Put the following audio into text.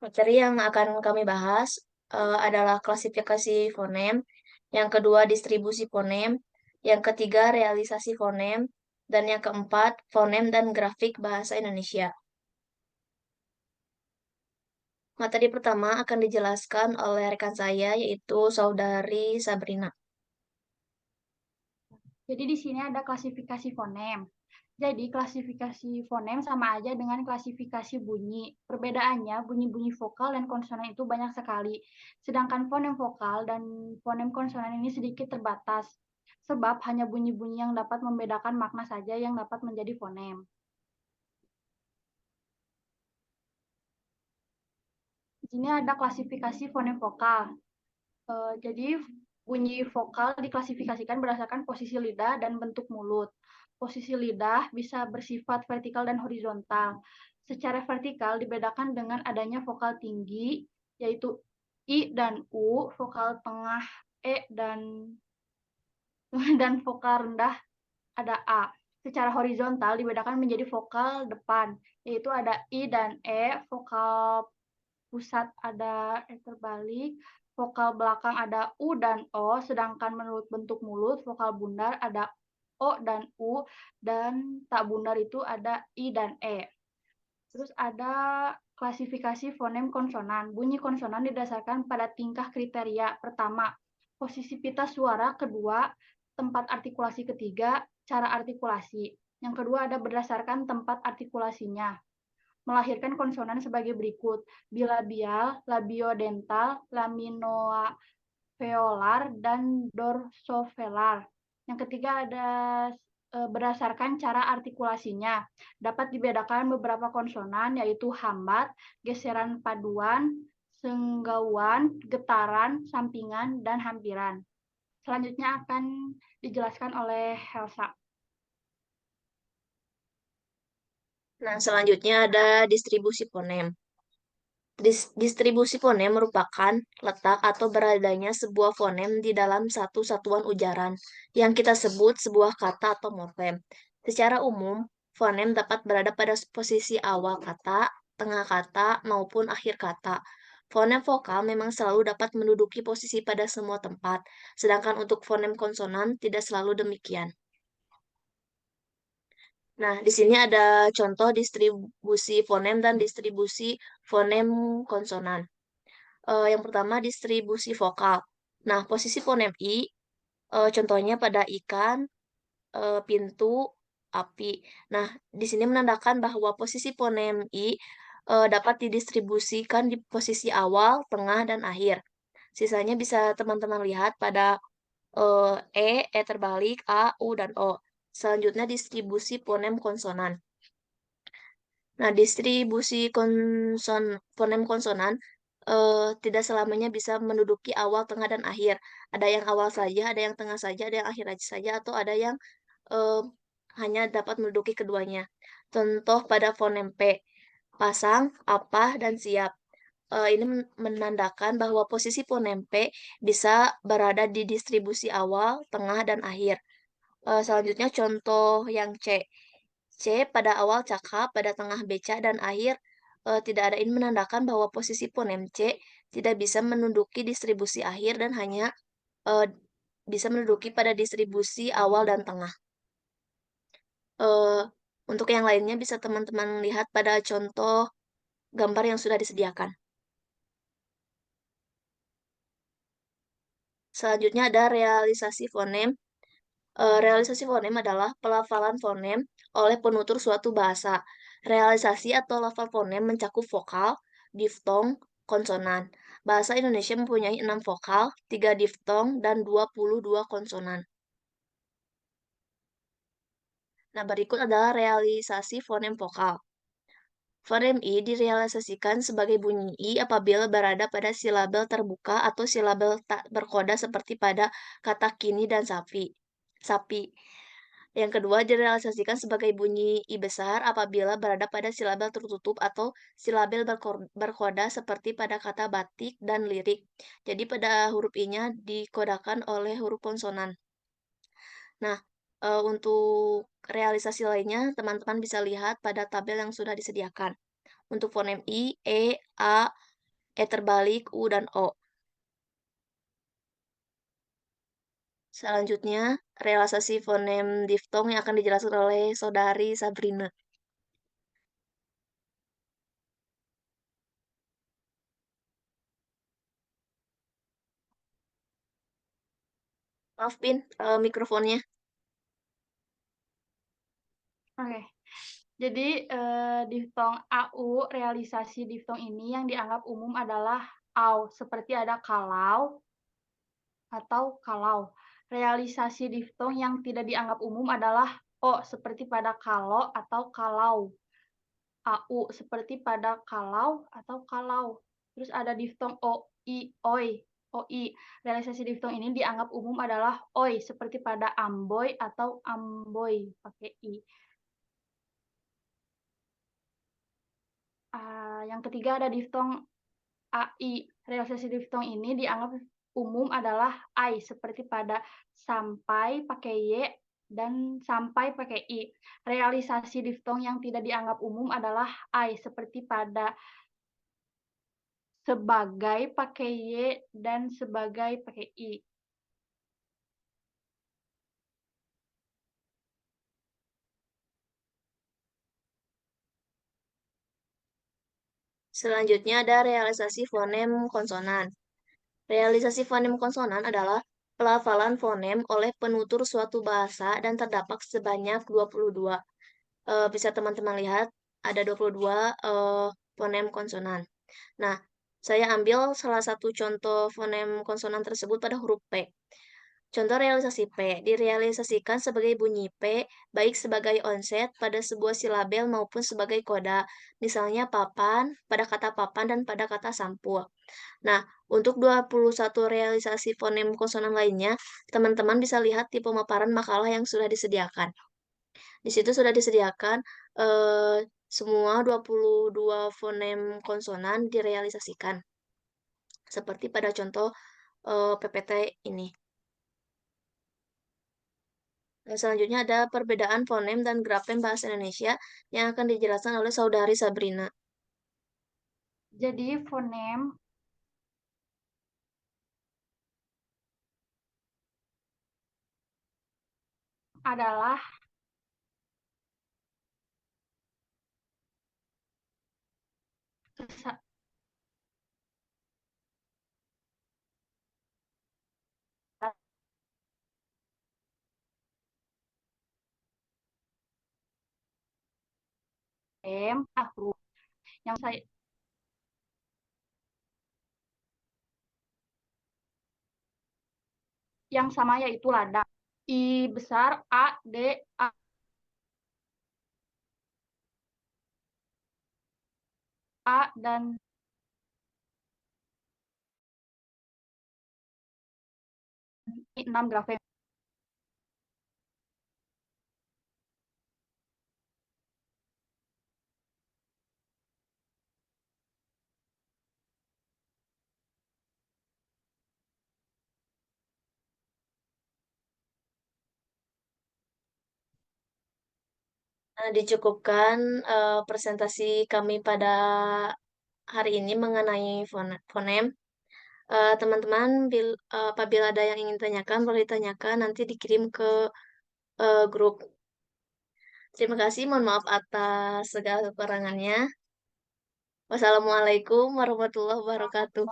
Materi yang akan kami bahas adalah klasifikasi fonem, yang kedua distribusi fonem, yang ketiga realisasi fonem, dan yang keempat fonem dan grafik bahasa Indonesia. Materi pertama akan dijelaskan oleh rekan saya, yaitu Saudari Sabrina. Jadi di sini ada klasifikasi fonem. Jadi klasifikasi fonem sama aja dengan klasifikasi bunyi. Perbedaannya bunyi-bunyi vokal dan konsonan itu banyak sekali. Sedangkan fonem vokal dan fonem konsonan ini sedikit terbatas. Sebab hanya bunyi-bunyi yang dapat membedakan makna saja yang dapat menjadi fonem. Di sini ada klasifikasi fonem vokal. Jadi bunyi vokal diklasifikasikan berdasarkan posisi lidah dan bentuk mulut. Posisi lidah bisa bersifat vertikal dan horizontal. Secara vertikal dibedakan dengan adanya vokal tinggi, yaitu I dan U, vokal tengah E dan vokal rendah ada A. Secara horizontal dibedakan menjadi vokal depan, yaitu ada I dan E, vokal pusat ada terbalik, vokal belakang ada U dan O, sedangkan menurut bentuk mulut, vokal bundar ada O dan U, dan tak bundar itu ada I dan E. Terus ada klasifikasi fonem konsonan. Bunyi konsonan didasarkan pada tingkah kriteria. Pertama, posisi pita suara. Kedua, tempat artikulasi. Ketiga, cara artikulasi. Yang kedua ada berdasarkan tempat artikulasinya, melahirkan konsonan sebagai berikut: bilabial, labiodental, laminoalveolar, dan dorsovelar. Yang ketiga ada berdasarkan cara artikulasinya. Dapat dibedakan beberapa konsonan, yaitu hambat, geseran paduan, senggauan, getaran, sampingan, dan hampiran. Selanjutnya akan dijelaskan oleh Helsa. Nah, selanjutnya ada distribusi fonem. Distribusi fonem merupakan letak atau beradanya sebuah fonem di dalam satu satuan ujaran yang kita sebut sebuah kata atau morfem. Secara umum, fonem dapat berada pada posisi awal kata, tengah kata, maupun akhir kata. Fonem vokal memang selalu dapat menduduki posisi pada semua tempat, sedangkan untuk fonem konsonan tidak selalu demikian. Nah, di sini ada contoh distribusi fonem dan distribusi fonem konsonan. Yang pertama distribusi vokal. Nah, posisi fonem I, contohnya pada ikan, pintu, api. Nah, di sini menandakan bahwa posisi fonem I dapat didistribusikan di posisi awal, tengah, dan akhir. Sisanya bisa teman-teman lihat pada E terbalik, A, U, dan O. Selanjutnya distribusi fonem konsonan. Nah, distribusi fonem konsonan tidak selamanya bisa menduduki awal, tengah, dan akhir. Ada yang awal saja, ada yang tengah saja, ada yang akhir saja, atau ada yang eh, hanya dapat menduduki keduanya. Contoh pada fonem P, pasang, apa, dan siap. Ini menandakan bahwa posisi fonem P bisa berada di distribusi awal, tengah, dan akhir. Selanjutnya contoh yang C. C pada awal cakap, pada tengah beca, dan akhir tidak ada. Ini menandakan bahwa posisi fonem C tidak bisa menduduki distribusi akhir dan hanya eh, bisa menduduki pada distribusi awal dan tengah. Eh, untuk yang lainnya bisa teman-teman lihat pada contoh gambar yang sudah disediakan. Selanjutnya ada realisasi fonem. Realisasi fonem adalah pelafalan fonem oleh penutur suatu bahasa. Realisasi atau lafal fonem mencakup vokal, diftong, konsonan. Bahasa Indonesia mempunyai 6 vokal, 3 diftong, dan 22 konsonan. Nah, berikut adalah realisasi fonem vokal. Fonem I direalisasikan sebagai bunyi I apabila berada pada silabel terbuka atau silabel tak berkoda seperti pada kata kini dan sapi. Sapi. Yang kedua, direalisasikan sebagai bunyi I besar apabila berada pada silabel tertutup atau silabel berkoda seperti pada kata batik dan lirik. Jadi pada huruf I-nya dikodakan oleh huruf konsonan. Nah, untuk realisasi lainnya, teman-teman bisa lihat pada tabel yang sudah disediakan. Untuk fonem I, E, A, E terbalik, U, dan O. Selanjutnya, realisasi fonem diftong yang akan dijelaskan oleh Saudari Sabrina. Maaf, Pin, mikrofonnya. Oke. Jadi, diftong AU, realisasi diftong ini yang dianggap umum adalah AU, seperti ada kalau atau kalau. Realisasi diftong yang tidak dianggap umum adalah O, seperti pada kalau atau kalau. AU, seperti pada kalau atau kalau. Terus ada diftong OI, OI, OI. Realisasi diftong ini dianggap umum adalah OI, seperti pada amboy atau amboy, pakai I. Yang ketiga ada diftong AI. Realisasi diftong ini dianggap umum adalah I, seperti pada sampai pakai Y dan sampai pakai I. Realisasi diftong yang tidak dianggap umum adalah I, seperti pada sebagai pakai Y dan sebagai pakai I. Selanjutnya ada realisasi fonem konsonan. Realisasi fonem konsonan adalah pelafalan fonem oleh penutur suatu bahasa dan terdapat sebanyak 22. Bisa teman-teman lihat, ada 22 fonem konsonan. Nah, saya ambil salah satu contoh fonem konsonan tersebut pada huruf P. Contoh realisasi P, direalisasikan sebagai bunyi P, baik sebagai onset pada sebuah silabel maupun sebagai koda, misalnya papan, pada kata papan, dan pada kata sampul. Nah, untuk 21 realisasi fonem konsonan lainnya, teman-teman bisa lihat di pemaparan makalah yang sudah disediakan. Di situ sudah disediakan semua 22 fonem konsonan direalisasikan, seperti pada contoh PPT ini. Selanjutnya ada perbedaan fonem dan grafen bahasa Indonesia yang akan dijelaskan oleh Saudari Sabrina. Jadi fonem adalah huruf yang saya yang sama yaitu lada. I besar, A, D, A, A, dan 6 grafem. Nah, dicukupkan presentasi kami pada hari ini mengenai fonem. Teman-teman, apabila ada yang ingin tanyakan, boleh ditanyakan, nanti dikirim ke grup. Terima kasih, mohon maaf atas segala kekurangannya. Wassalamualaikum warahmatullahi wabarakatuh.